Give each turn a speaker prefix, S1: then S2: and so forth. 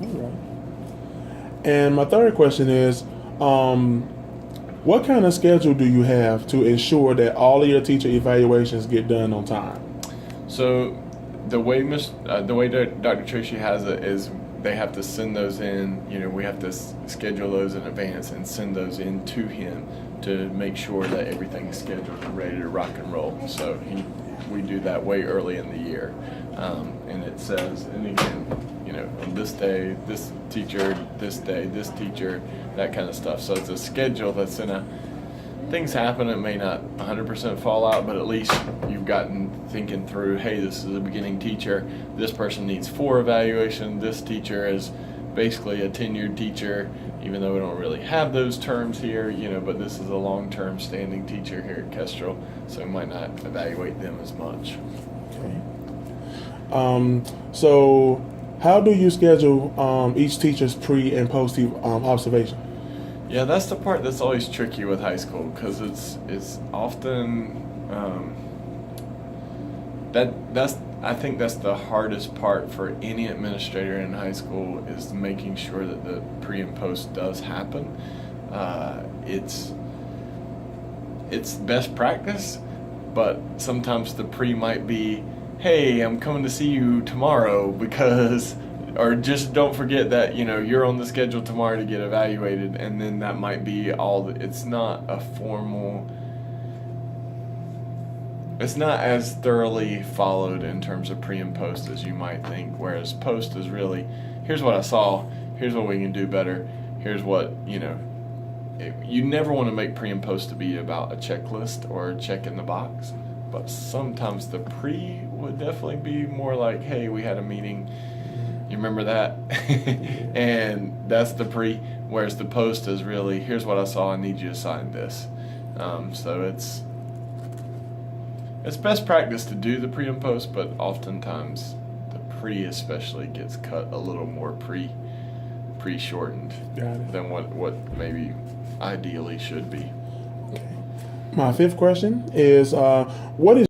S1: All right. And my third question is, what kind of schedule do you have to ensure that all of your teacher evaluations get done on time?
S2: So the way that Dr. Tracy has it is they have to send those in. You know, we have to schedule those in advance and send those in to him to make sure that everything's scheduled and ready to rock and roll. So we do that way early in the year, and it says, and again, you know, on this day, this teacher, this day, this teacher, that kind of stuff. So it's a schedule that's in a. Things happen, it may not 100% fall out, but at least you've gotten thinking through, hey, this is a beginning teacher, this person needs 4 evaluation, this teacher is basically a tenured teacher, even though we don't really have those terms here, you know, but this is a long-term standing teacher here at Kestrel, so we might not evaluate them as much.
S1: Okay. So how do you schedule each teacher's pre and post observation?
S2: Yeah, that's the part that's always tricky with high school because it's often I think that's the hardest part for any administrator in high school is making sure that the pre and post does happen. It's best practice, but sometimes the pre might be, hey, I'm coming to see you tomorrow because. Or just don't forget that, you know, you're on the schedule tomorrow to get evaluated, and then that might be all. It's not a formal. It's not as thoroughly followed in terms of pre and post as you might think. Whereas post is really, here's what I saw, here's what we can do better, here's what, you know. You never want to make pre and post to be about a checklist or a check in the box, but sometimes the pre would definitely be more like, hey, we had a meeting. You remember that? And that's the pre, whereas the post is really, here's what I saw, I need you to sign this. So it's best practice to do the pre and post, but oftentimes the pre especially gets cut a little more pre-shortened than what maybe ideally should be.
S1: Okay. My fifth question is, what is